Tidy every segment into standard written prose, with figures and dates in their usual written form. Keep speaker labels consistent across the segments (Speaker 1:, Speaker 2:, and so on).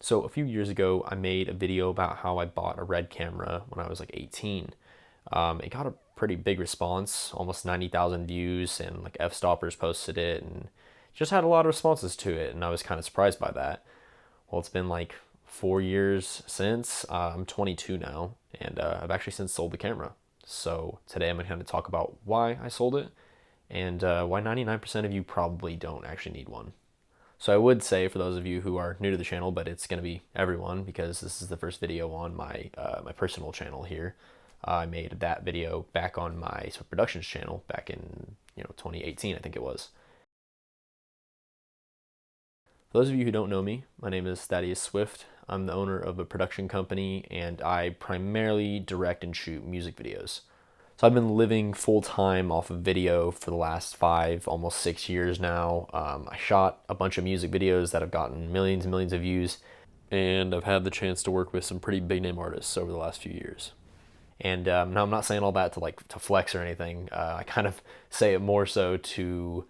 Speaker 1: So a few years ago, I made a video about how I bought a Red camera when I was like 18. It got a pretty big response, almost 90,000 views, and like F-Stoppers posted it, and just had a lot of responses to it, and I was kind of surprised by that. Well, it's been like 4 years since. I'm 22 now, and I've actually since sold the camera. So today I'm going to kind of talk about why I sold it, and why 99% of you probably don't actually need one. So I would say for those of you who are new to the channel, but it's going to be everyone because this is the first video on my personal channel here. I made that video back on my productions channel back in 2018, I think it was. For those of you who don't know me, my name is Thaddeus Swift. I'm the owner of a production company, and I primarily direct and shoot music videos. So I've been living full time off of video for the last 5, almost 6 years now. I shot a bunch of music videos that have gotten millions and millions of views, and I've had the chance to work with some pretty big name artists over the last few years. And now I'm not saying all that to flex or anything. I kind of say it more so to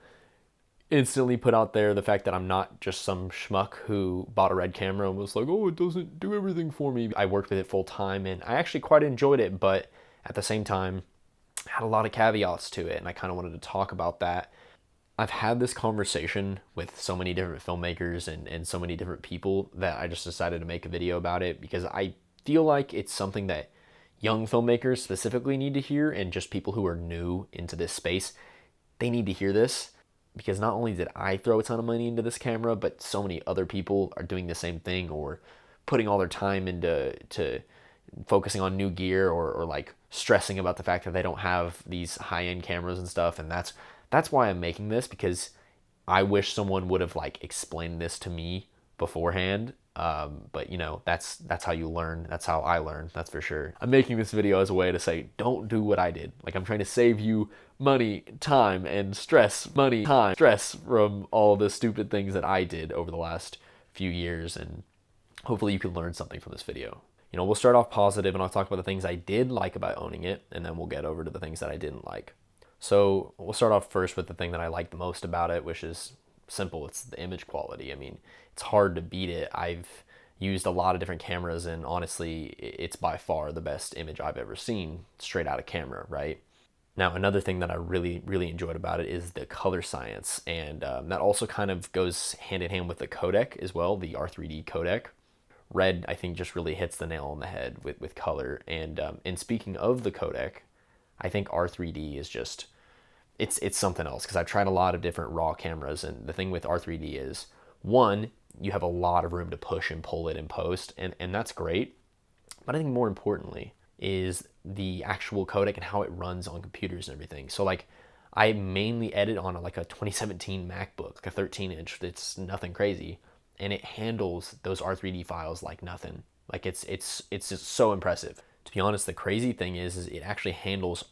Speaker 1: instantly put out there the fact that I'm not just some schmuck who bought a Red camera and was like, oh, it doesn't do everything for me. I worked with it full time, and I actually quite enjoyed it, but at the same time, had a lot of caveats to it, and I kind of wanted to talk about that. I've had this conversation with so many different filmmakers and so many different people that I just decided to make a video about it because I feel like it's something that young filmmakers specifically need to hear, and just people who are new into this space, they need to hear this because not only did I throw a ton of money into this camera, but so many other people are doing the same thing or putting all their time into focusing on new gear, or like stressing about the fact that they don't have these high-end cameras and stuff. And that's why I'm making this, because I wish someone would have like explained this to me beforehand. But that's how you learn. That's how I learn. That's for sure. I'm making this video as a way to say, don't do what I did. Like, I'm trying to save you money, time, and stress. Money, time, stress from all the stupid things that I did over the last few years. And hopefully you can learn something from this video. We'll start off positive, and I'll talk about the things I did like about owning it, and then we'll get over to the things that I didn't like. So we'll start off first with the thing that I like the most about it, which is simple. It's the image quality. I mean, it's hard to beat it. I've used a lot of different cameras, and honestly, it's by far the best image I've ever seen straight out of camera, right? Now, another thing that I really, really enjoyed about it is the color science, and that also kind of goes hand in hand with the codec as well, the R3D codec. Red, I think, just really hits the nail on the head with color. And speaking of the codec, I think R3D is just, it's something else, because I've tried a lot of different RAW cameras, and the thing with R3D is, one, you have a lot of room to push and pull it in post, and that's great. But I think more importantly is the actual codec and how it runs on computers and everything. So like, I mainly edit on like a 2017 MacBook, like a 13-inch. It's nothing crazy, and it handles those R3D files like nothing. Like, it's just so impressive. To be honest, the crazy thing is it actually handles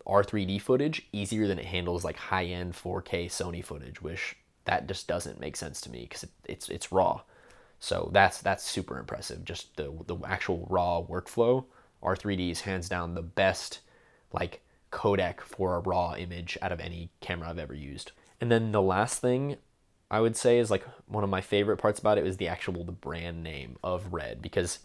Speaker 1: R3D footage easier than it handles like high-end 4K Sony footage, which that just doesn't make sense to me because it's raw. So that's super impressive. Just the actual raw workflow. R3D is hands down the best like codec for a raw image out of any camera I've ever used. And then the last thing I would say is like one of my favorite parts about it is the brand name of Red, because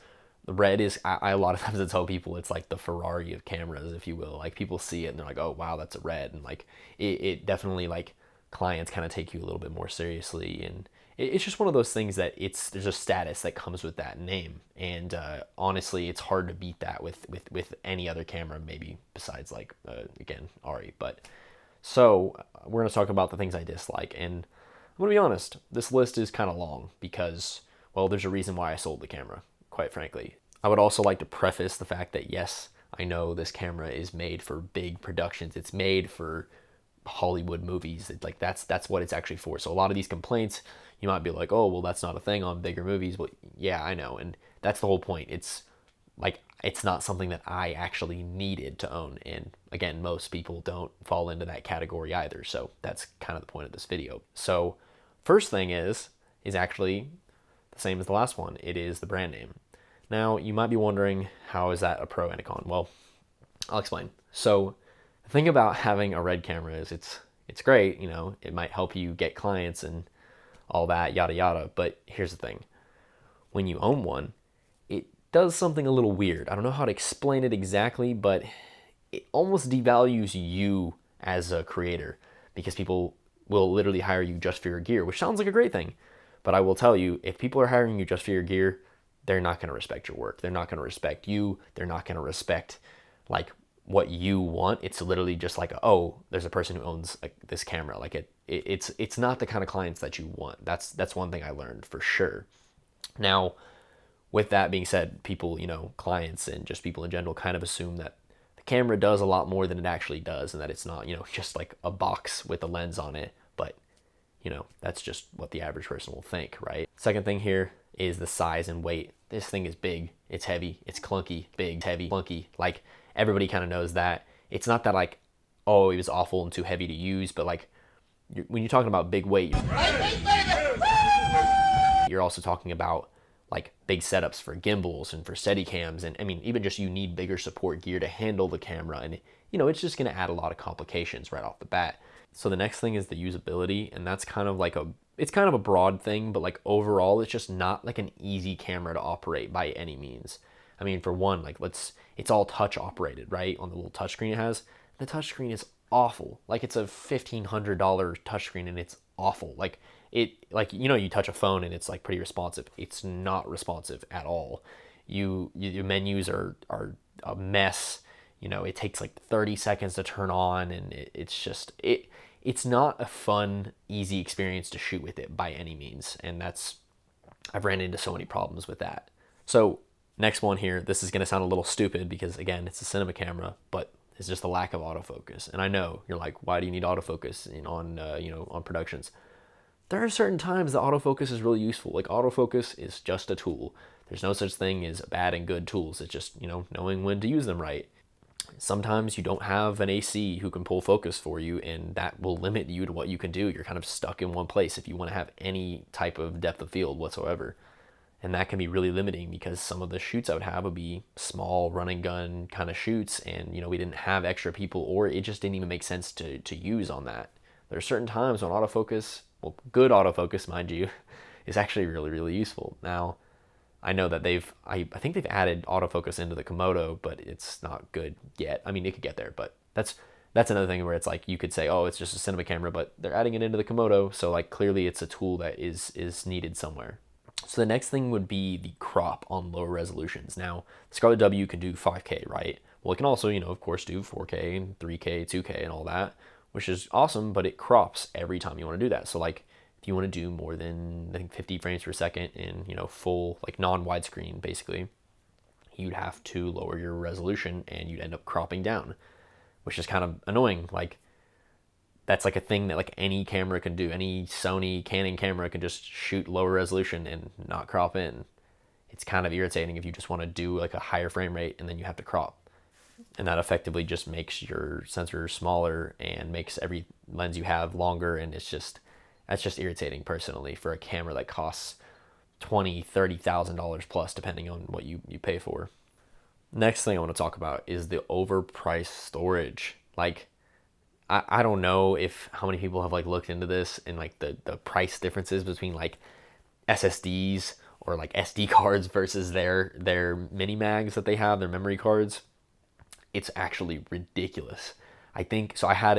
Speaker 1: the Red is, I a lot of times I tell people it's like the Ferrari of cameras, if you will. Like, people see it and they're like, oh wow, that's a Red. And like it definitely, like, clients kind of take you a little bit more seriously, and it's just one of those things that there's a status that comes with that name. And honestly, it's hard to beat that with any other camera, maybe besides like again, Ari. But so we're gonna talk about the things I dislike, and I'm gonna be honest, this list is kind of long because, well, there's a reason why I sold the camera, quite frankly. I would also like to preface the fact that yes, I know this camera is made for big productions. It's made for Hollywood movies. Like, that's what it's actually for. So a lot of these complaints, you might be like, oh, well, that's not a thing on bigger movies. Well, yeah, I know, and that's the whole point. It's like, it's not something that I actually needed to own, and again, most people don't fall into that category either. So that's kind of the point of this video. So first thing is actually the same as the last one. It is the brand name. Now, you might be wondering, how is that a pro and a con? Well, I'll explain. So the thing about having a Red camera is it's great, it might help you get clients and all that, yada yada, but here's the thing. when you own one, it does something a little weird. I don't know how to explain it exactly, but it almost devalues you as a creator because people will literally hire you just for your gear, which sounds like a great thing. But I will tell you, if people are hiring you just for your gear, they're not going to respect your work. They're not going to respect you. They're not going to respect like what you want. It's literally just like, oh, there's a person who owns like this camera. Like it's not the kind of clients that you want. That's one thing I learned for sure. Now, with that being said, people, clients and just people in general kind of assume that the camera does a lot more than it actually does, and that it's not, just like a box with a lens on it. But, that's just what the average person will think, right? Second thing here is the size and weight. This thing is big, it's heavy, it's clunky, big, heavy, clunky. Like, everybody kind of knows that. It's not that like, oh, it was awful and too heavy to use, but like, when you're talking about big weight, you're also talking about like big setups for gimbals and for Steadicams, and I mean, even just you need bigger support gear to handle the camera, and it's just going to add a lot of complications right off the bat. So the next thing is the usability, and that's kind of like it's kind of a broad thing, but like overall, it's just not like an easy camera to operate by any means. I mean, for one, like it's all touch operated, right? On the little touchscreen it has. The touchscreen is awful. Like it's a $1,500 touchscreen and it's awful. Like you touch a phone and it's like pretty responsive. It's not responsive at all. Your menus are a mess. It takes like 30 seconds to turn on, and it's not a fun, easy experience to shoot with it by any means. And I've ran into so many problems with that. So next one here, this is going to sound a little stupid because again, it's a cinema camera, but it's just the lack of autofocus. And I know you're like, why do you need autofocus on productions? There are certain times that autofocus is really useful. Like autofocus is just a tool. There's no such thing as bad and good tools. It's just, knowing when to use them right. Sometimes you don't have an AC who can pull focus for you, and that will limit you to what you can do. You're kind of stuck in one place if you want to have any type of depth of field whatsoever. And that can be really limiting because some of the shoots I would have would be small run and gun kind of shoots, and we didn't have extra people, or it just didn't even make sense to use on that. There are certain times when autofocus, well, good autofocus, mind you, is actually really, really useful. Now, I know that I think they've added autofocus into the Komodo, but it's not good yet. I mean, it could get there, but that's another thing where it's like you could say, oh, it's just a cinema camera, but they're adding it into the Komodo, so like clearly it's a tool that is needed somewhere. So the next thing would be the crop on lower resolutions. Now, the Scarlet-W can do 5K, right? Well, it can also, of course, do 4K and 3K, 2K, and all that, which is awesome, but it crops every time you want to do that. So like, if you want to do more than, I think, 50 frames per second in, full, like non-widescreen, basically, you'd have to lower your resolution and you'd end up cropping down, which is kind of annoying. Like, that's like a thing that like any camera can do. Any Sony, Canon camera can just shoot lower resolution and not crop in. It's kind of irritating if you just want to do like a higher frame rate and then you have to crop. And that effectively just makes your sensor smaller and makes every lens you have longer, and that's just irritating personally for a camera that costs $20,000-$30,000 plus, depending on what you pay for. Next thing I want to talk about is the overpriced storage. Like, I don't know how many people have like looked into this and like the price differences between like SSDs or like SD cards versus their mini mags that they have, their memory cards. It's actually ridiculous. I think so. I had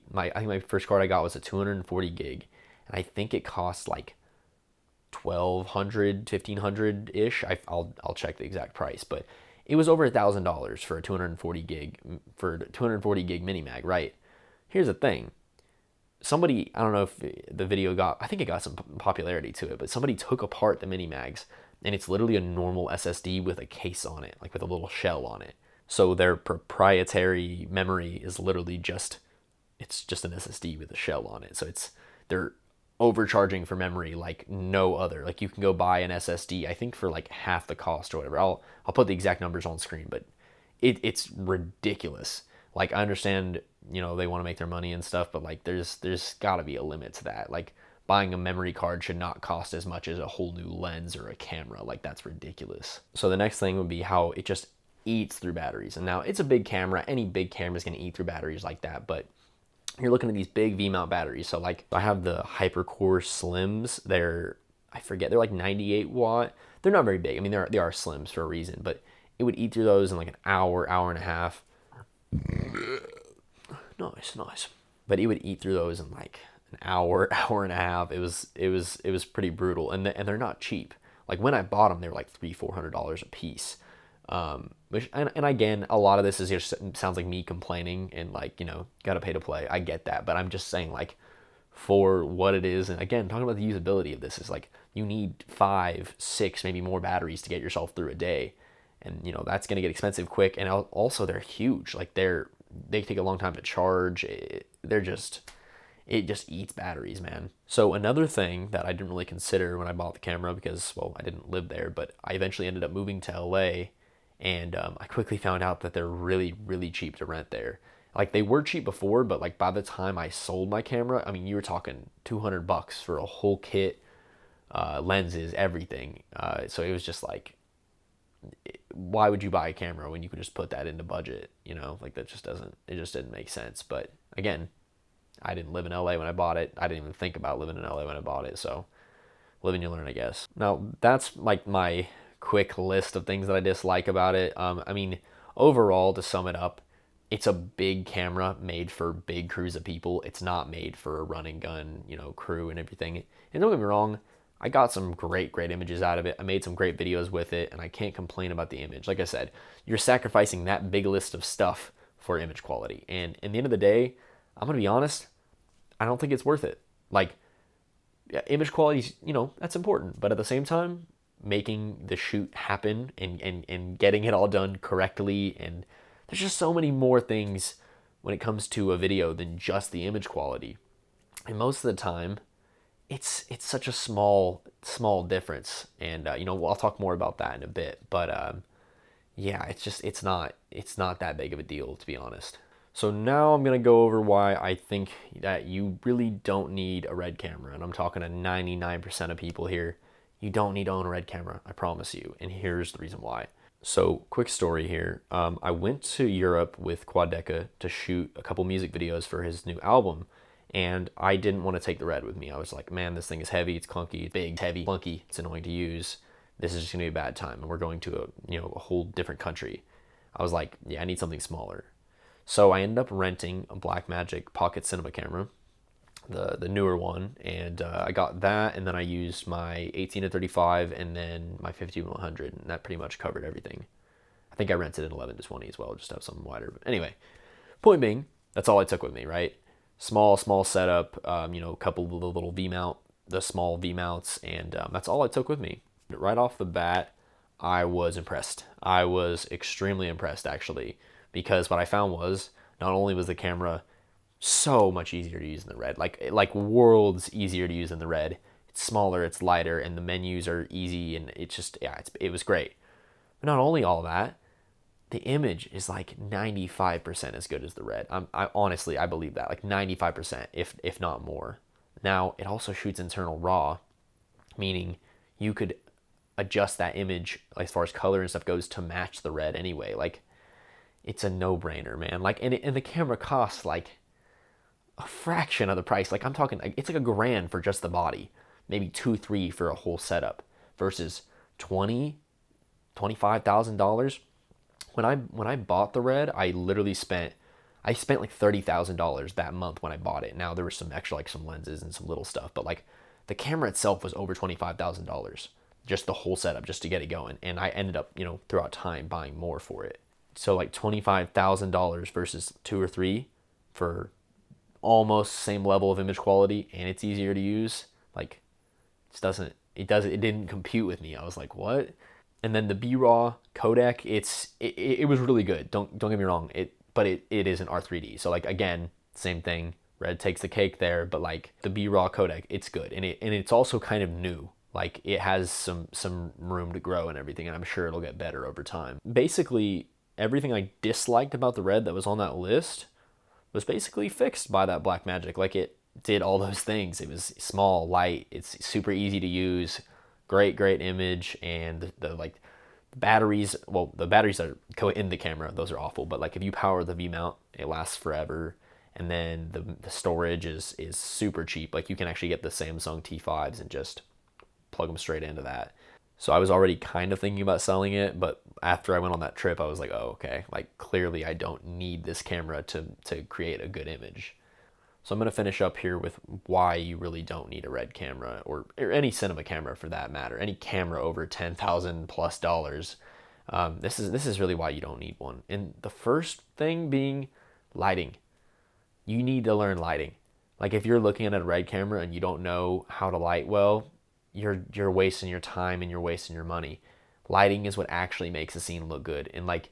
Speaker 1: my first card I got was a 240 gig, and I think it cost like $1,200, $1,500 ish. I'll check the exact price, but it was over $1,000 for a 240 gig mini mag, right? Here's the thing. Somebody, I don't know if the video I think it got some popularity to it, but somebody took apart the mini mags, and it's literally a normal SSD with a case on it, like with a little shell on it. So their proprietary memory is literally it's just an SSD with a shell on it. So they're overcharging for memory like no other. Like you can go buy an SSD, I think for like half the cost or whatever. I'll put the exact numbers on screen, but it's ridiculous. Like I understand, they want to make their money and stuff, but like there's gotta be a limit to that. Like buying a memory card should not cost as much as a whole new lens or a camera. Like that's ridiculous. So the next thing would be how it just eats through batteries. And now it's a big camera. Any big camera is going to eat through batteries like that, but you're looking at these big V-mount batteries. So like I have the Hypercore Slims. They're like 98 watt. they're not very big. I mean, they are slims for a reason, but it would eat through those in like an hour, hour and a half. Nice. But it would eat through those in like an hour, hour and a half. It was pretty brutal, and they're not cheap. Like when I bought them, they were like $300-$400 a piece. Which and again, a lot of this is just sounds like me complaining and like, you know, gotta pay to play. I get that, but I'm just saying like for what it is, and again, talking about the usability of this is like you need 5, 6, maybe more batteries to get yourself through a day, and you know that's gonna get expensive quick. And also they're huge, like they take a long time to charge. It just eats batteries, man. So another thing that I didn't really consider when I bought the camera, because well, I didn't live there, but I eventually ended up moving to LA, and I quickly found out that they're really, really cheap to rent there. Like they were cheap before, but like by the time I sold my camera, I mean, you were talking $200 for a whole kit, lenses, everything. So it was just like, why would you buy a camera when you could just put that into budget? You know, like it just didn't make sense. But again, I didn't live in LA when I bought it. I didn't even think about living in LA when I bought it. So live and you learn, I guess. Now that's like my quick list of things that I dislike about it. I mean, overall, to sum it up, it's a big camera made for big crews of people. It's not made for a run and gun, you know, crew and everything. And don't get me wrong, I got some great images out of it. I made some great videos with it, and I can't complain about the image. Like I said, you're sacrificing that big list of stuff for image quality. And in the end of the day, I'm going to be honest, I don't think it's worth it. Like, yeah, image quality, you know, that's important. But at the same time, making the shoot happen and getting it all done correctly, and there's just so many more things when it comes to a video than just the image quality. And most of the time, it's such a small difference. And you know, I'll talk more about that in a bit. But yeah, it's not that big of a deal, to be honest. So now I'm gonna go over why I think that you really don't need a Red camera, and I'm talking to 99% of people here. You don't need to own a Red camera, I promise you. And here's the reason why. So, quick story here. I went to Europe with Quadeca to shoot a couple music videos for his new album, and I didn't want to take the Red with me. I was like, man, this thing is heavy, it's clunky, it's big, it's heavy, clunky, it's annoying to use. This is just gonna be a bad time, and we're going to a whole different country. I was like, yeah, I need something smaller. So I ended up renting a Blackmagic Pocket Cinema camera, the newer one, and I got that, and then I used my 18-35 and then my 50-100, and that pretty much covered everything. I think I rented an 11-20 as well, just to have something wider. But anyway, point being, that's all I took with me, right? Small setup, a couple of the little V-mount, the small V-mounts, and that's all I took with me. Right off the bat, I was impressed. I was extremely impressed, actually, because what I found was not only was the camera so much easier to use than the Red, like worlds easier to use than the Red. It's smaller, it's lighter, and the menus are easy, and it was great. But not only all that, the image is like 95% as good as the Red. I honestly, I believe that, like 95%, if not more. Now, it also shoots internal RAW, meaning you could adjust that image as far as color and stuff goes to match the Red anyway. Like, it's a no-brainer, man. Like, and the camera costs like a fraction of the price. Like, I'm talking, it's like $1,000 for just the body, maybe 2-3 for a whole setup, versus $25,000. When I bought the Red, I literally spent like $30,000 that month when I bought it. Now there was some extra, like some lenses and some little stuff, but like the camera itself was over $25,000, just the whole setup, just to get it going. And I ended up, throughout time buying more for it. So like $25,000 versus 2 or 3 for almost same level of image quality, and it's easier to use. Like, it didn't compute with me. I was like, what? And then the B-RAW codec, it was really good. Don't get me wrong. But it is an R3D. So like, again, same thing. Red takes the cake there, but like the B-RAW codec, it's good, and it's also kind of new. Like, it has some room to grow and everything, and I'm sure it'll get better over time. Basically, everything I disliked about the Red that was on that list was basically fixed by that Blackmagic. Like, it did all those things. It was small, light, it's super easy to use, great image, and the batteries, well, the batteries that go in the camera, those are awful, but like if you power the V-mount, it lasts forever. And then the storage is super cheap. Like, you can actually get the Samsung T5s and just plug them straight into that. So I was already kind of thinking about selling it, but after I went on that trip, I was like, oh, okay, like clearly I don't need this camera to create a good image. So I'm going to finish up here with why you really don't need a Red camera, or any cinema camera for that matter, any camera over $10,000 plus. This is really why you don't need one. And the first thing being lighting. You need to learn lighting. Like if you're looking at a Red camera and you don't know how to light well, you're wasting your time and you're wasting your money. Lighting is what actually makes a scene look good. And like,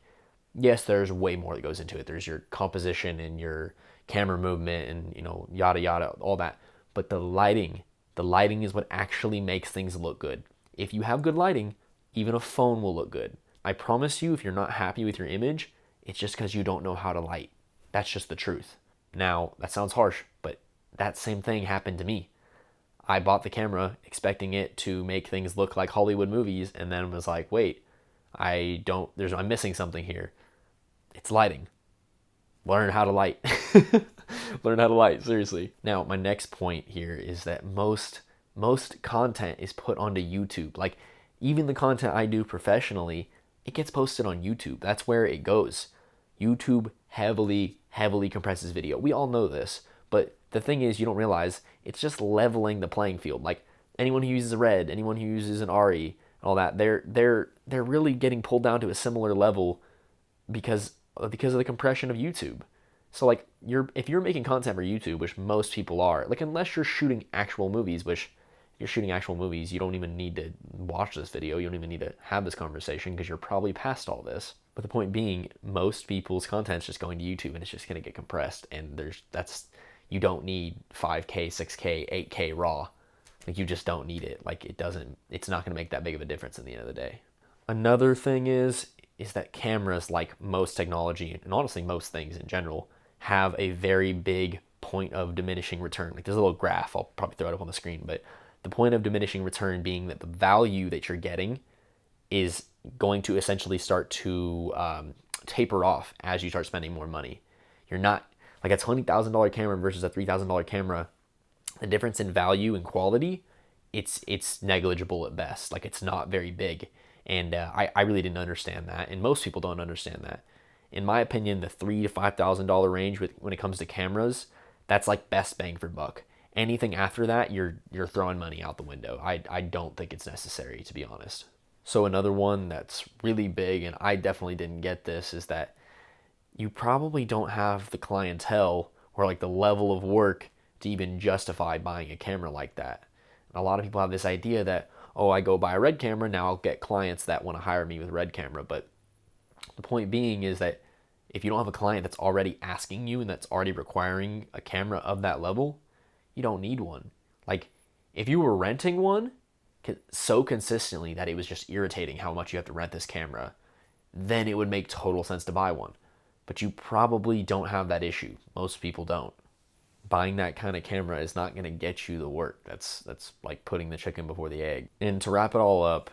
Speaker 1: yes, there's way more that goes into it. There's your composition and your camera movement and yada yada, all that. But the lighting is what actually makes things look good. If you have good lighting, even a phone will look good. I promise you, if you're not happy with your image, it's just because you don't know how to light. That's just the truth. Now, that sounds harsh, but that same thing happened to me. I bought the camera expecting it to make things look like Hollywood movies, and then was like, wait, I'm missing something here. It's lighting. Learn how to light. Learn how to light, seriously. Now, my next point here is that most content is put onto YouTube. Like, even the content I do professionally, it gets posted on YouTube. That's where it goes. YouTube heavily compresses video. We all know this, but the thing is, you don't realize it's just leveling the playing field. Like anyone who uses a Red, anyone who uses an RE, all that, they're really getting pulled down to a similar level because of the compression of YouTube. So like if you're making content for YouTube, which most people are, like unless you're shooting actual movies, which if you're shooting actual movies, you don't even need to watch this video. You don't even need to have this conversation because you're probably past all this. But the point being, most people's content's just going to YouTube and it's just going to get compressed. And you don't need 5K, 6K, 8K raw. Like you just don't need it. Like it's not going to make that big of a difference in the end of the day. Another thing is that cameras, like most technology, and honestly most things in general, have a very big point of diminishing return. Like there's a little graph, I'll probably throw it up on the screen, but the point of diminishing return being that the value that you're getting is going to essentially start to taper off as you start spending more money. You're not like a $20,000 camera versus a $3,000 camera. The difference in value and quality, it's negligible at best. Like it's not very big. And I really didn't understand that, and most people don't understand that. In my opinion, the $3,000 to $5,000 range when it comes to cameras, that's like best bang for buck. Anything after that, you're throwing money out the window. I don't think it's necessary, to be honest. So another one that's really big, and I definitely didn't get this, is that you probably don't have the clientele or like the level of work to even justify buying a camera like that. And a lot of people have this idea that, oh, I go buy a Red camera, now I'll get clients that want to hire me with a Red camera. But the point being is that if you don't have a client that's already asking you and that's already requiring a camera of that level, you don't need one. Like if you were renting one so consistently that it was just irritating how much you have to rent this camera, then it would make total sense to buy one. But you probably don't have that issue. Most people don't. Buying that kind of camera is not going to get you the work. That's like putting the chicken before the egg. And to wrap it all up,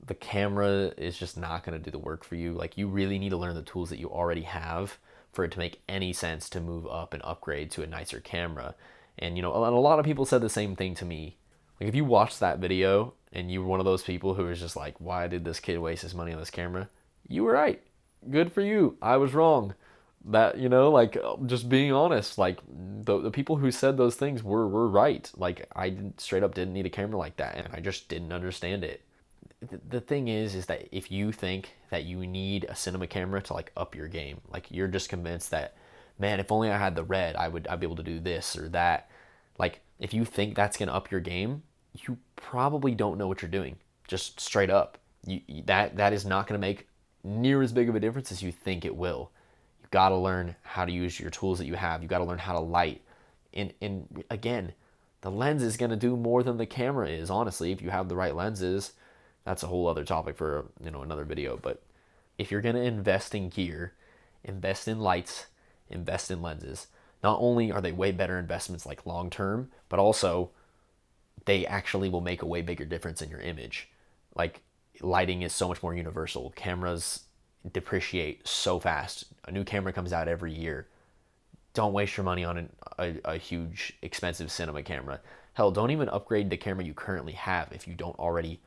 Speaker 1: the camera is just not going to do the work for you. Like you really need to learn the tools that you already have for it to make any sense to move up and upgrade to a nicer camera. And a lot of people said the same thing to me. Like if you watched that video and you were one of those people who was just like, why did this kid waste his money on this camera? You were right. Good for you. I was wrong. That, like just being honest, like the people who said those things were right. Like straight up didn't need a camera like that, and I just didn't understand it. The thing is that if you think that you need a cinema camera to like up your game, like you're just convinced that, man, if only I had the Red, I'd be able to do this or that. Like if you think that's gonna up your game, you probably don't know what you're doing. Just straight up, that is not gonna make near as big of a difference as you think it will. You got to learn how to use your tools that you have. You got to learn how to light. And again, the lens is going to do more than the camera is. Honestly, if you have the right lenses, that's a whole other topic for another video. But if you're going to invest in gear, invest in lights, invest in lenses. Not only are they way better investments like long term, but also they actually will make a way bigger difference in your image. Like lighting is so much more universal. Cameras depreciate so fast. A new camera comes out every year. Don't waste your money on a huge expensive cinema camera. Hell, don't even upgrade the camera you currently have if you don't already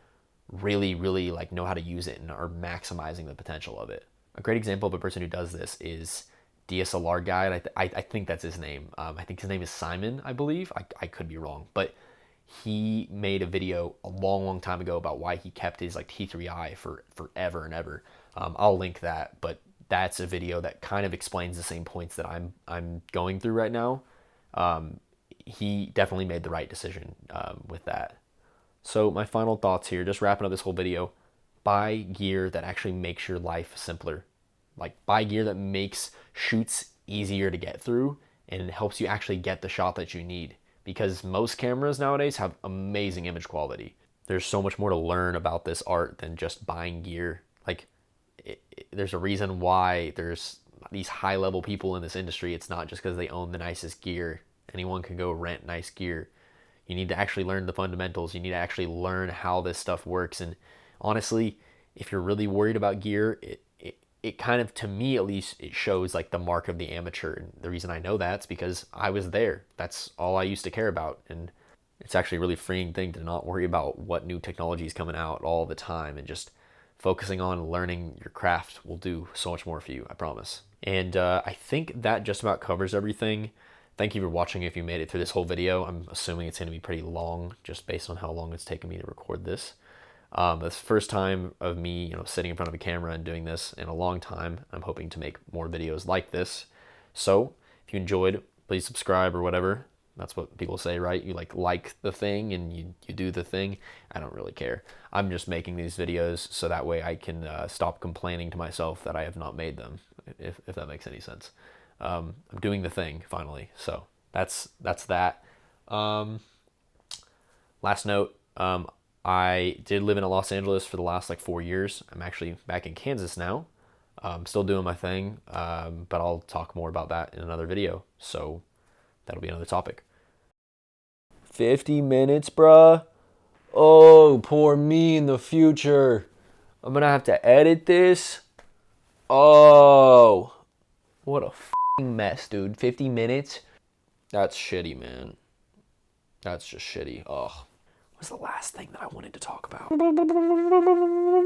Speaker 1: really like know how to use it and are maximizing the potential of it. A great example of a person who does this is DSLR guy. And I think that's his name. I think his name is Simon, I believe. I could be wrong, but he made a video a long time ago about why he kept his like T3i for forever and ever. I'll link that, but that's a video that kind of explains the same points that I'm going through right now. He definitely made the right decision with that. So my final thoughts here, just wrapping up this whole video: buy gear that actually makes your life simpler. Like, buy gear that makes shoots easier to get through and helps you actually get the shot that you need. Because most cameras nowadays have amazing image quality. There's so much more to learn about this art than just buying gear. Like, there's a reason why there's these high level people in this industry. It's not just because they own the nicest gear. Anyone can go rent nice gear. You need to actually learn the fundamentals. You need to actually learn how this stuff works. And honestly, if you're really worried about gear, it kind of, to me at least, it shows like the mark of the amateur. And the reason I know that's because I was there. That's all I used to care about. And it's actually a really freeing thing to not worry about what new technology is coming out all the time, and just focusing on learning your craft will do so much more for you, I promise. And I think that just about covers everything. Thank you for watching if you made it through this whole video. I'm assuming it's going to be pretty long just based on how long it's taken me to record this. It's the first time of me, sitting in front of a camera and doing this in a long time. I'm hoping to make more videos like this. So if you enjoyed, please subscribe or whatever. That's what people say, right? You like the thing and you do the thing. I don't really care. I'm just making these videos so that way I can stop complaining to myself that I have not made them, if that makes any sense. I'm doing the thing finally. So that's that. Last note, I did live in Los Angeles for the last 4 years. I'm actually back in Kansas now. I'm still doing my thing, but I'll talk more about that in another video. So that'll be another topic. 50 minutes, bruh. Oh, poor me in the future. I'm gonna have to edit this. Oh, what a f***ing mess, dude. 50 minutes? That's shitty, man. That's just shitty. Ugh. What was the last thing that I wanted to talk about?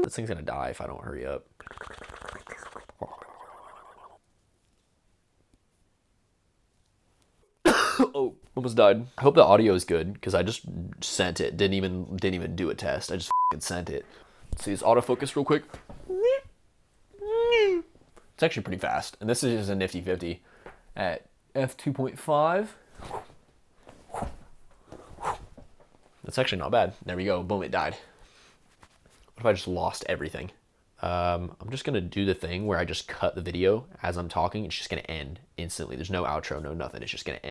Speaker 1: This thing's gonna die if I don't hurry up. Oh, almost died. I hope the audio is good because I just sent it. Didn't even do a test. I just sent it. Let's see this autofocus real quick. It's actually pretty fast, and this is just a nifty 50 at f2.5. That's actually not bad. There we go. Boom, it died. What if I just lost everything? I'm just going to do the thing where I just cut the video as I'm talking. It's just going to end instantly. There's no outro, no nothing. It's just going to end.